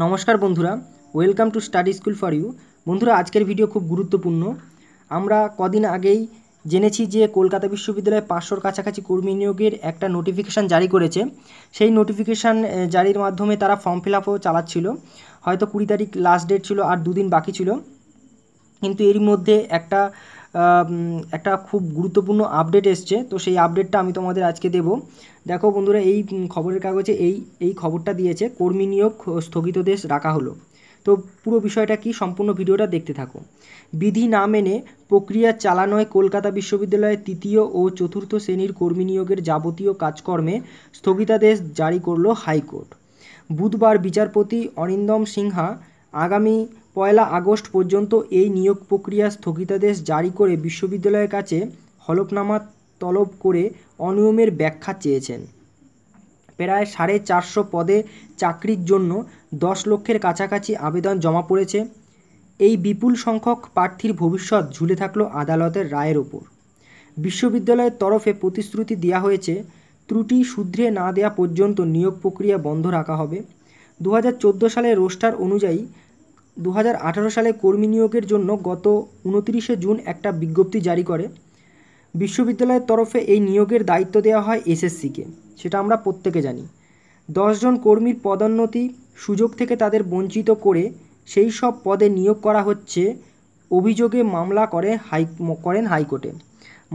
নমস্কার বন্ধুরা, welcome to study school for you. বন্ধুরা, আজকের ভিডিও খুব গুরুত্বপূর্ণ। আমরা কদিন আগেই জেনেছি যে কলকাতা বিশ্ববিদ্যালয়ে 500-র কাছাকাছি কর্মী নিয়োগের একটা নোটিফিকেশান জারি করেছে। সেই নোটিফিকেশান জারির মাধ্যমে তারা ফর্ম ফিল আপও চালাচ্ছিল। হয়তো 20 তারিখ লাস্ট ডেট ছিল, আর দুদিন বাকি ছিল। কিন্তু এর মধ্যে একটা খুব গুরুত্বপূর্ণ আপডেট এসছে। তো সেই আপডেটটা আমি তোমাদের আজকে দেব। দেখো বন্ধুরা, এই খবরের কাগজে এই খবরটা দিয়েছে, কর্মী নিয়োগ স্থগিতাদেশ রাখা হলো। তো পুরো বিষয়টা কি, সম্পূর্ণ ভিডিওটা দেখতে থাকো। বিধি না মেনে প্রক্রিয়া চালানোয় কলকাতা বিশ্ববিদ্যালয়ের তৃতীয় ও চতুর্থ শ্রেণীর কর্মী নিয়োগের যাবতীয় কাজকর্মে স্থগিতাদেশ জারি করল হাইকোর্ট। বুধবার বিচারপতি অরিন্দম সিনহা আগামী 1 আগস্ট পর্যন্ত এই নিয়োগ প্রক্রিয়া স্থগিতাদেশ জারি করে বিশ্ববিদ্যালয়ের কাছে হলফনামা তলব করে অনিয়মের ব্যাখ্যা চেয়েছেন। প্রায় 450 পদে চাকরির জন্য 10 লক্ষের কাছাকাছি আবেদন জমা পড়েছে। এই বিপুল সংখ্যক প্রার্থীর ভবিষ্যৎ ঝুলে থাকলো আদালতের রায়ের ওপর। বিশ্ববিদ্যালয়ের তরফে প্রতিশ্রুতি দেওয়া হয়েছে, ত্রুটি শুধরে না দেওয়া পর্যন্ত নিয়োগ প্রক্রিয়া বন্ধ রাখা হবে। 2014 সালের রোস্টার অনুযায়ী 2018 সালে কর্মী নিয়োগের জন্য গত 29শে জুন একটা বিজ্ঞপ্তি জারি করে। বিশ্ববিদ্যালয়ের তরফে এই নিয়োগের দায়িত্ব দেওয়া হয় এসএসসিকে, সেটা আমরা প্রত্যেকে জানি। 10 জন কর্মীর পদোন্নতি সুযোগ থেকে তাদের বঞ্চিত করে সেই সব পদে নিয়োগ করা হচ্ছে অভিযোগে মামলা করেন হাইকোর্টে।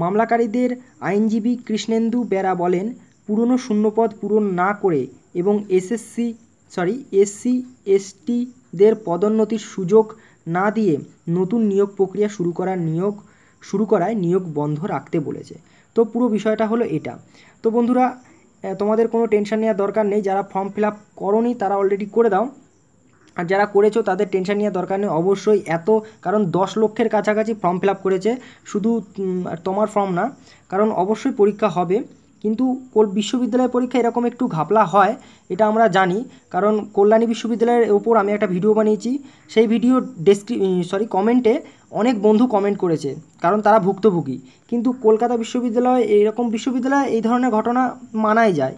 মামলাকারীদের আইনজীবী কৃষ্ণেন্দু বেরা বলেন, পুরনো শূন্যপদ পূরণ না করে এবং এসসি এসটিদের পদোন্নতির সুযোগ না দিয়ে নতুন নিয়োগ প্রক্রিয়া শুরু করায় নিয়োগ বন্ধ রাখতে বলেছে। তো পুরো বিষয়টা হলো এটা। তো বন্ধুরা, তোমাদের কোনো টেনশন নেওয়ার দরকার নেই। যারা ফর্ম ফিল আপ করোনি তারা অলরেডি করে দাও, আর যারা করেছো তাদের টেনশন নেওয়ার দরকার নেই। অবশ্যই কারণ 10 লক্ষের কাছাকাছি ফর্ম ফিল আপ করেছে, শুধু তোমার ফর্ম না। কারণ অবশ্যই পরীক্ষা হবে, কিন্তু বিশ্ববিদ্যালয়ের পরীক্ষা এরকম একটু ঘাপলা হয়, এটা আমরা জানি। কারণ কল্যাণী বিশ্ববিদ্যালয়ের ওপর আমি একটা ভিডিও বানিয়েছি, সেই ভিডিও কমেন্টে অনেক বন্ধু কমেন্ট করেছে, কারণ তারা ভুক্তভোগী। কিন্তু কলকাতা বিশ্ববিদ্যালয় এরকম বিশ্ববিদ্যালয় এই ধরনের ঘটনা মানাই যায়।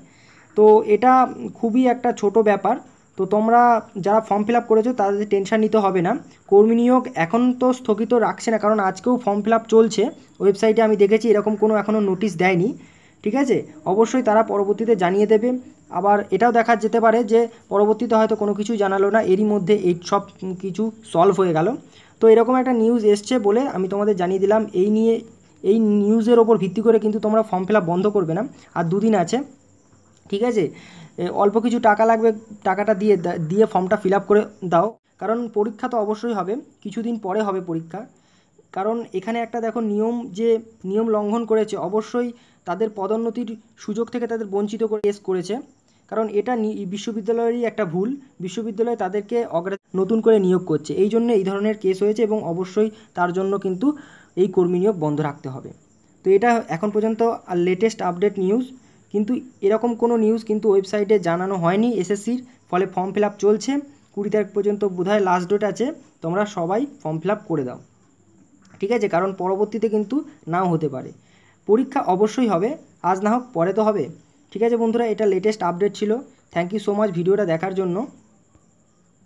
তো এটা খুবই একটা ছোট ব্যাপার। তো তোমরা যারা ফর্ম ফিল আপ করেছো তাদের টেনশন নিতে হবে না। কর্মী নিয়োগ এখন তো স্থগিত রাখছে না, কারণ আজকেও ফর্ম ফিল আপ চলছে। ওয়েবসাইটে আমি দেখেছি এরকম কোনো এখনও নোটিশ দেয়নি। ঠিক আছে, অবশ্যই তারা পরবর্তীতে জানিয়ে দেবে। আবার এটাও দেখা যেতে পারে যে পরবর্তীতে হয়তো কোনো কিছু জানালো না, এরই মধ্যে এই সব কিছু সলভ হয়ে গেল। তো এরকম একটা নিউজ এসছে বলে আমি তোমাদের জানিয়ে দিলাম। এই নিউজের ওপর ভিত্তি করে কিন্তু তোমরা ফর্ম ফিল আপ বন্ধ করবে না। আর দুদিন আছে, ঠিক আছে। অল্প কিছু টাকা লাগবে, টাকাটা দিয়ে ফর্মটা ফিল আপ করে দাও। কারণ পরীক্ষা তো অবশ্যই হবে, কিছুদিন পরে হবে পরীক্ষা। কারণ এখানে একটা দেখো নিয়ম লঙ্ঘন করেছে, অবশ্যই তাদের পদোন্নতির সুযোগ থেকে তাদের বঞ্চিত করে কেস করেছে। কারণ এটা বিশ্ববিদ্যালয়েরই একটা ভুল, বিশ্ববিদ্যালয় তাদেরকে নতুন করে নিয়োগ করছে, এই জন্য এই ধরনের কেস হয়েছে, এবং অবশ্যই তার জন্য কিন্তু এই কর্মী নিয়োগ বন্ধ রাখতে হবে। তো এটা এখন পর্যন্ত লেটেস্ট আপডেট নিউজ, কিন্তু এরকম কোনো নিউজ কিন্তু ওয়েবসাইটে জানানো হয়নি এসএসসির। ফলে ফর্ম ফিল আপ চলছে, 20 তারিখ পর্যন্ত বোধহয় লাস্ট ডেট আছে। তোমরা সবাই ফর্ম ফিল আপ করে দাও, ঠিক আছে। কারণ পরবর্তীতে কিন্তু নাও হতে পারে। পরীক্ষা অবশ্যই হবে, আজ না হোক পরে তো হবে। ঠিক আছে বন্ধুরা, এটা লেটেস্ট আপডেট ছিল। থ্যাংক ইউ সো মাচ ভিডিওটা দেখার জন্য।